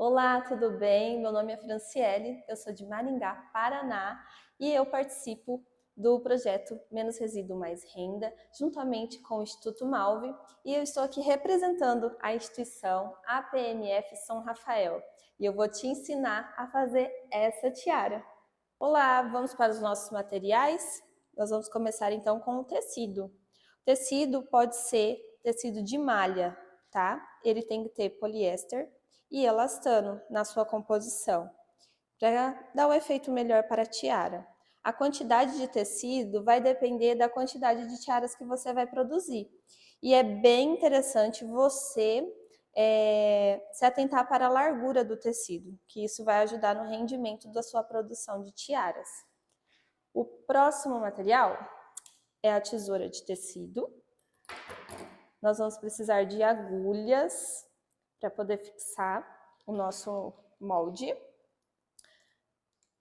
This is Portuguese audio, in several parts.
Olá, tudo bem? Meu nome é Franciele, eu sou de Maringá, Paraná, e eu participo do projeto Menos Resíduo Mais Renda, juntamente com o Instituto Malve, e eu estou aqui representando a instituição APMF São Rafael, e eu vou te ensinar a fazer essa tiara. Olá, vamos para os nossos materiais? Nós vamos começar então com o tecido. O tecido pode ser tecido de malha, tá? Ele tem que ter poliéster e elastano na sua composição, para dar um efeito melhor para a tiara. A quantidade de tecido vai depender da quantidade de tiaras que você vai produzir. E é bem interessante você se atentar para a largura do tecido, que isso vai ajudar no rendimento da sua produção de tiaras. O próximo material é a tesoura de tecido. Nós vamos precisar de agulhas para poder fixar o nosso molde.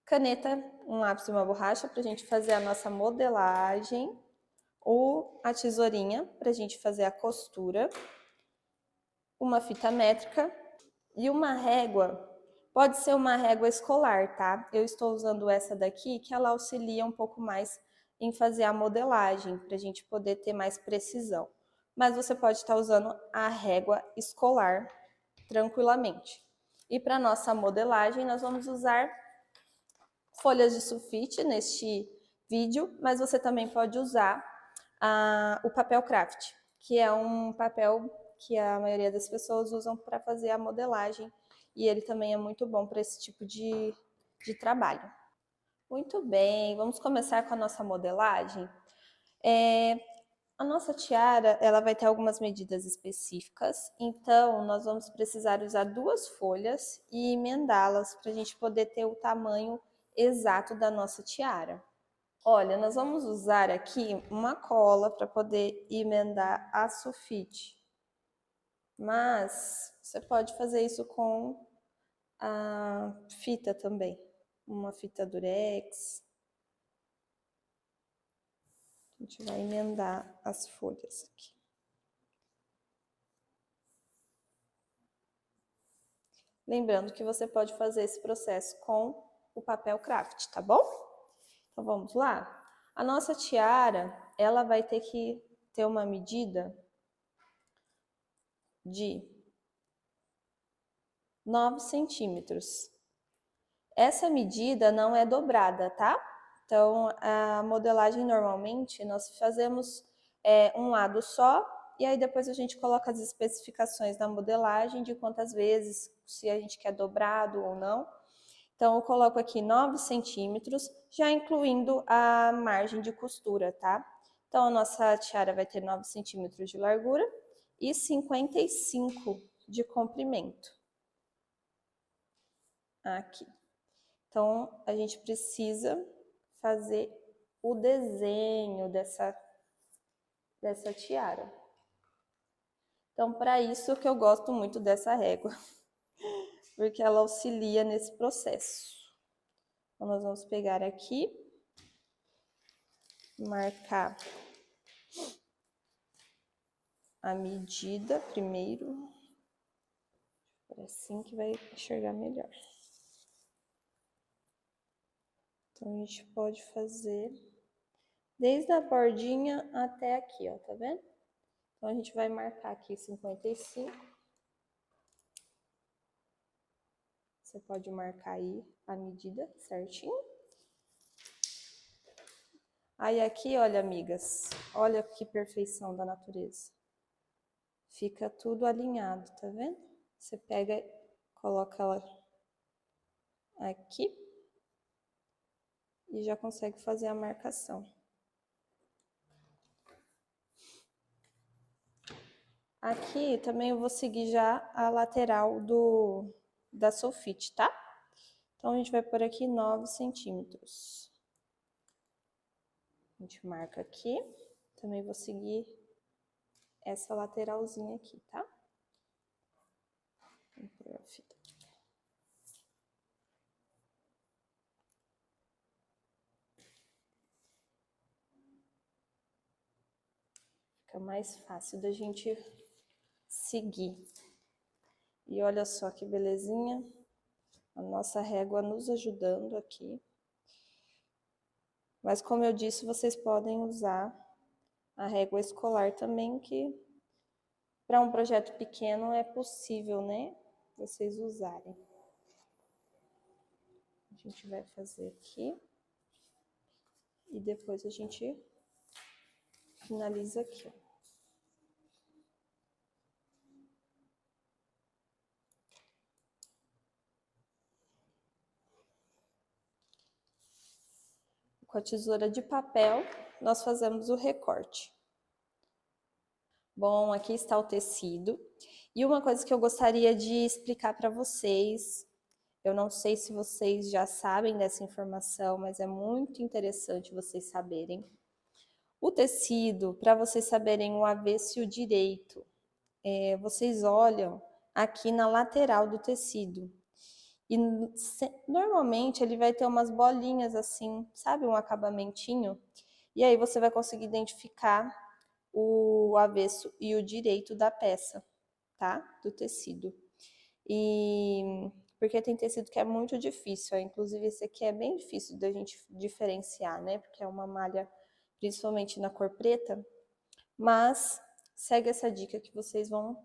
Caneta, um lápis e uma borracha para a gente fazer a nossa modelagem. Ou a tesourinha para a gente fazer a costura. Uma fita métrica e uma régua. Pode ser uma régua escolar, tá? Eu estou usando essa daqui, que ela auxilia um pouco mais em fazer a modelagem, para a gente poder ter mais precisão. Mas você pode estar usando a régua escolar tranquilamente. E para nossa modelagem, nós vamos usar folhas de sulfite neste vídeo, mas você também pode usar o papel craft, que é um papel que a maioria das pessoas usam para fazer a modelagem, e ele também é muito bom para esse tipo de trabalho. Muito bem, vamos começar com a nossa modelagem. A nossa tiara, ela vai ter algumas medidas específicas, então nós vamos precisar usar 2 folhas e emendá-las para a gente poder ter o tamanho exato da nossa tiara. Olha, nós vamos usar aqui uma cola para poder emendar a sulfite, mas você pode fazer isso com a fita também, uma fita durex. A gente vai emendar as folhas aqui. Lembrando que você pode fazer esse processo com o papel craft, tá bom? Então vamos lá? A nossa tiara, ela vai ter que ter uma medida de 9 centímetros. Essa medida não é dobrada, tá? Então, a modelagem normalmente nós fazemos um lado só, e aí depois a gente coloca as especificações da modelagem de quantas vezes, se a gente quer dobrado ou não. Então, eu coloco aqui 9 centímetros, já incluindo a margem de costura, tá? Então, a nossa tiara vai ter 9 centímetros de largura e 55 de comprimento. Aqui. Então, a gente precisa fazer o desenho dessa tiara. Então, para isso que eu gosto muito dessa régua, porque ela auxilia nesse processo. Então, nós vamos pegar aqui, marcar a medida primeiro, é assim que vai enxergar melhor. Então, a gente pode fazer desde a bordinha até aqui, ó, tá vendo? Então, a gente vai marcar aqui 55. Você pode marcar aí a medida certinho. Aí aqui, olha, amigas, olha que perfeição da natureza. Fica tudo alinhado, tá vendo? Você pega, coloca ela aqui e já consegue fazer a marcação. Aqui também eu vou seguir já a lateral da sulfite, tá? Então, a gente vai por aqui 9 centímetros. A gente marca aqui. Também vou seguir essa lateralzinha aqui, tá? Vou pôr a fita aqui. Fica mais fácil da gente seguir. E olha só que belezinha, a nossa régua nos ajudando aqui. Mas como eu disse, vocês podem usar a régua escolar também, que para um projeto pequeno é possível, né? Vocês usarem. A gente vai fazer aqui. E depois a gente finaliza aqui, ó. Com a tesoura de papel, nós fazemos o recorte. Bom, aqui está o tecido. E uma coisa que eu gostaria de explicar para vocês, eu não sei se vocês já sabem dessa informação, mas é muito interessante vocês saberem. O tecido, para vocês saberem o avesso e o direito, vocês olham aqui na lateral do tecido. E normalmente ele vai ter umas bolinhas assim, sabe? Um acabamentinho. E aí você vai conseguir identificar o avesso e o direito da peça, tá? Do tecido. E porque tem tecido que é muito difícil, inclusive esse aqui é bem difícil da gente diferenciar, né? Porque é uma malha, principalmente na cor preta. Mas segue essa dica que vocês vão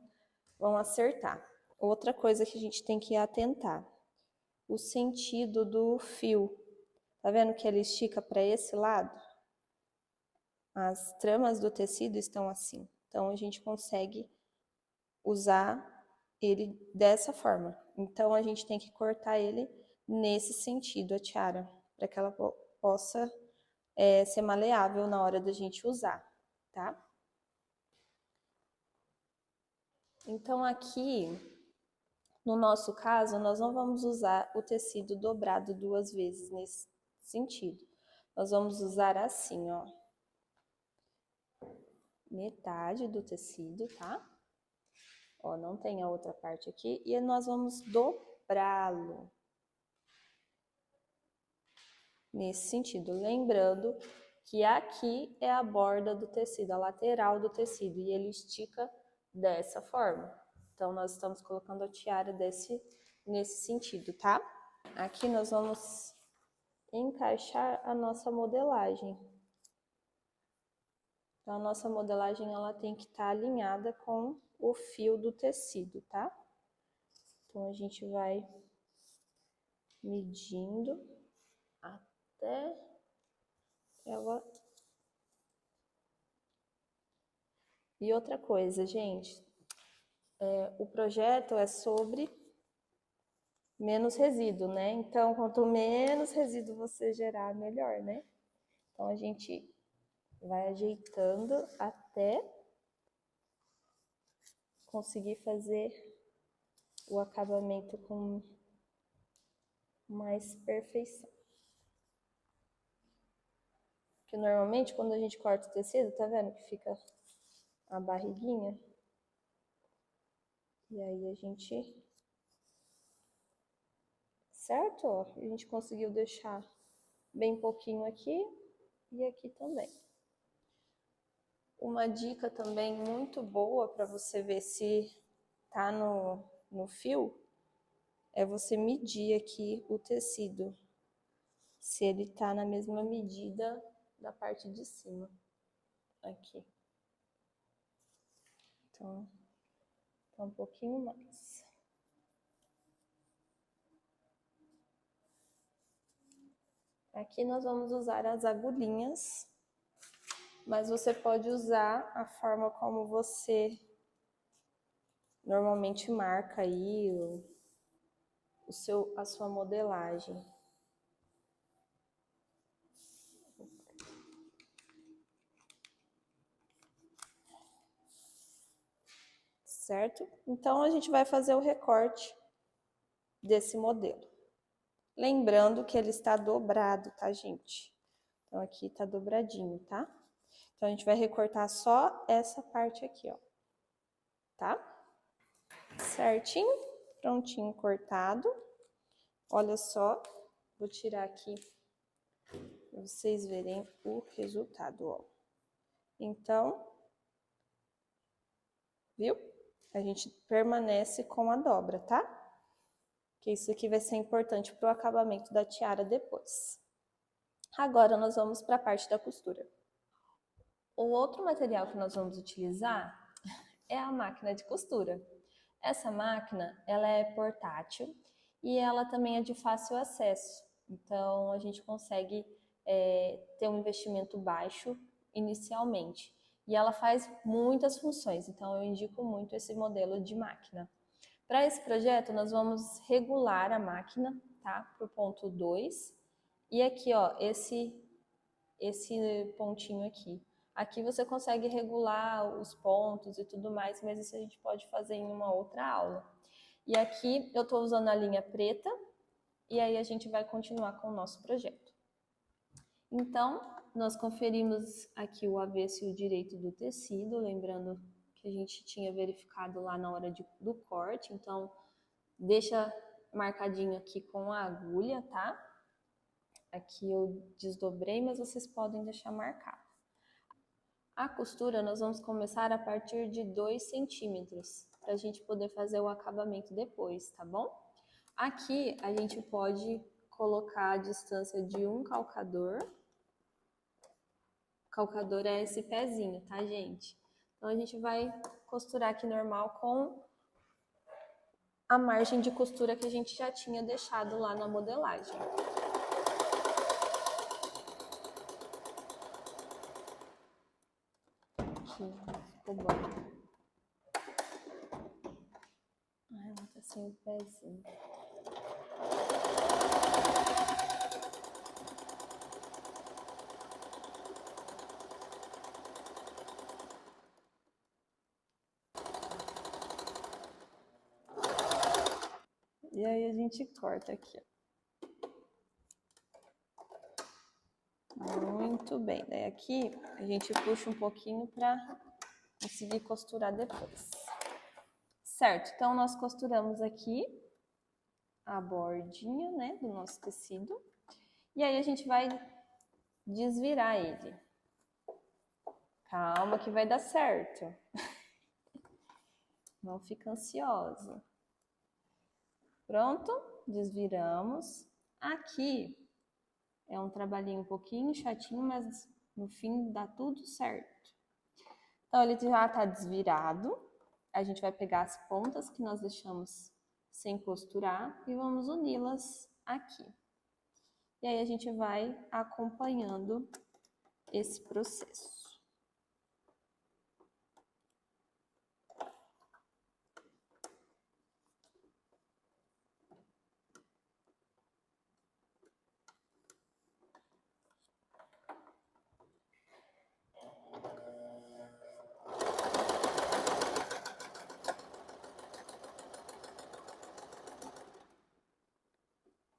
acertar. Outra coisa que a gente tem que atentar, o sentido do fio. Tá vendo que ele estica para esse lado? As tramas do tecido estão assim. Então, a gente consegue usar ele dessa forma. Então, a gente tem que cortar ele nesse sentido, a tiara, para que ela possa ser maleável na hora da gente usar, tá? Então, aqui, no nosso caso, nós não vamos usar o tecido dobrado 2 vezes nesse sentido. Nós vamos usar assim, ó. Metade do tecido, tá? Ó, não tem a outra parte aqui. E nós vamos dobrá-lo. Nesse sentido. Lembrando que aqui é a borda do tecido, a lateral do tecido. E ele estica dessa forma. Então, nós estamos colocando a tiara nesse sentido, tá? Aqui nós vamos encaixar a nossa modelagem. Então, a nossa modelagem ela tem que estar alinhada com o fio do tecido, tá? Então, a gente vai medindo até ela... E outra coisa, gente, o projeto é sobre menos resíduo, né? Então, quanto menos resíduo você gerar, melhor, né? Então, a gente vai ajeitando até conseguir fazer o acabamento com mais perfeição. Porque normalmente quando a gente corta o tecido, tá vendo que fica a barriguinha? E aí a gente... Certo? Ó, a gente conseguiu deixar bem pouquinho aqui e aqui também. Uma dica também muito boa para você ver se tá no fio é você medir aqui o tecido, se ele tá na mesma medida da parte de cima, aqui. Então, tá um pouquinho mais. Aqui nós vamos usar as agulhinhas, mas você pode usar a forma como você normalmente marca aí a sua modelagem. Certo? Então, a gente vai fazer o recorte desse modelo. Lembrando que ele está dobrado, tá, gente? Então, aqui tá dobradinho, tá? Então, a gente vai recortar só essa parte aqui, ó. Tá? Certinho, prontinho cortado. Olha só, vou tirar aqui para vocês verem o resultado, ó. Então, viu? a gente permanece com a dobra, tá? Que isso aqui vai ser importante para o acabamento da tiara depois. Agora, nós vamos para a parte da costura. O outro material que nós vamos utilizar é a máquina de costura. Essa máquina, ela é portátil e ela também é de fácil acesso. Então, a gente consegue ter um investimento baixo inicialmente. E ela faz muitas funções, então eu indico muito esse modelo de máquina. Para esse projeto, nós vamos regular a máquina, tá? Para o ponto 2. E aqui, ó, esse pontinho aqui. Aqui você consegue regular os pontos e tudo mais, mas isso a gente pode fazer em uma outra aula. E aqui eu estou usando a linha preta, e aí a gente vai continuar com o nosso projeto. Então, nós conferimos aqui o avesso e o direito do tecido, lembrando que a gente tinha verificado lá na hora do corte, então deixa marcadinho aqui com a agulha, tá? Aqui eu desdobrei, mas vocês podem deixar marcado. A costura nós vamos começar a partir de 2 centímetros, para a gente poder fazer o acabamento depois, tá bom? Aqui a gente pode colocar a distância de um calcador. Calcador é esse pezinho, tá, gente? Então a gente vai costurar aqui normal com a margem de costura que a gente já tinha deixado lá na modelagem. Aqui, ficou bom. Ai, ela tá sem o pezinho. E aí a gente corta aqui, ó. Muito bem. Daí aqui a gente puxa um pouquinho para conseguir costurar depois. Certo, então nós costuramos aqui a bordinha, né, do nosso tecido. E aí a gente vai desvirar ele. Calma que vai dar certo. Não fica ansiosa. Pronto? Desviramos. Aqui é um trabalhinho um pouquinho chatinho, mas no fim dá tudo certo. Então ele já está desvirado. A gente vai pegar as pontas que nós deixamos sem costurar e vamos uni-las aqui. E aí a gente vai acompanhando esse processo.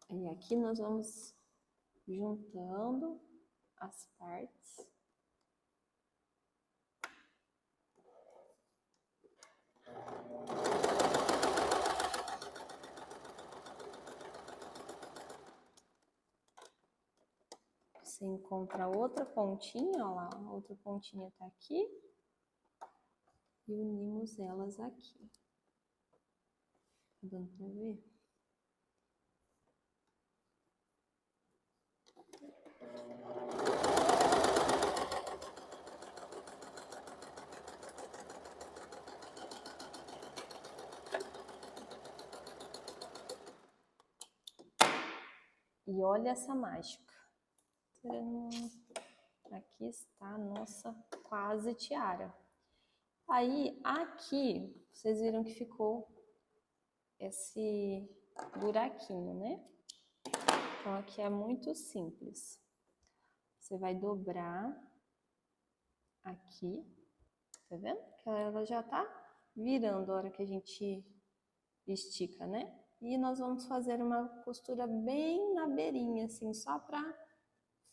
E aqui nós vamos juntando as partes. Você encontra outra pontinha, ó lá, a outra pontinha tá aqui. E unimos elas aqui. Tá dando pra ver? E olha essa mágica. Aqui está a nossa quase tiara. Aí, aqui, vocês viram que ficou esse buraquinho, né? Então, aqui é muito simples. Você vai dobrar aqui, tá vendo? Que ela já tá virando a hora que a gente estica, né? E nós vamos fazer uma costura bem na beirinha, assim, só pra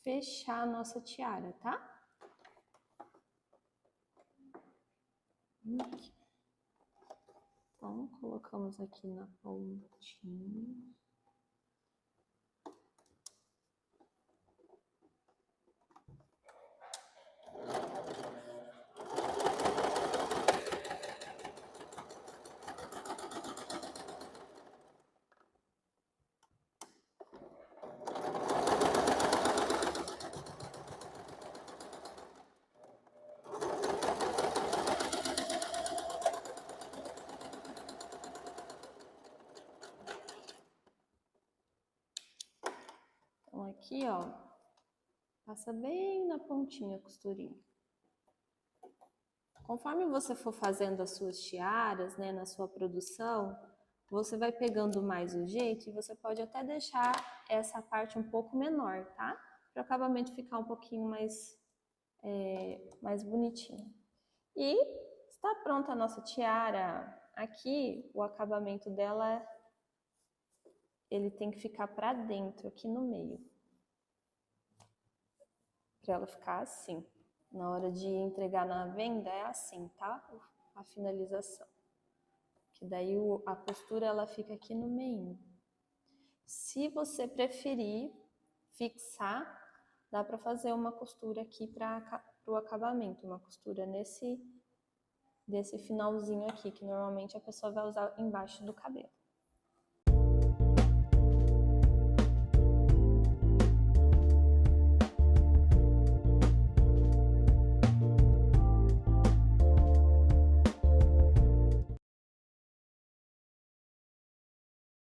fechar a nossa tiara, tá? Aqui. Então, colocamos aqui na pontinha. aqui, ó, passa bem na pontinha a costurinha. Conforme você for fazendo as suas tiaras, né, na sua produção, você vai pegando mais o jeito e você pode até deixar essa parte um pouco menor, tá? Para o acabamento ficar um pouquinho mais bonitinho. E está pronta a nossa tiara. Aqui, o acabamento dela, ele tem que ficar para dentro, aqui no meio. Para ela ficar assim. Na hora de entregar na venda é assim, tá? A finalização. Que daí a costura ela fica aqui no meio. Se você preferir fixar, dá para fazer uma costura aqui para o acabamento, uma costura desse finalzinho aqui, que normalmente a pessoa vai usar embaixo do cabelo.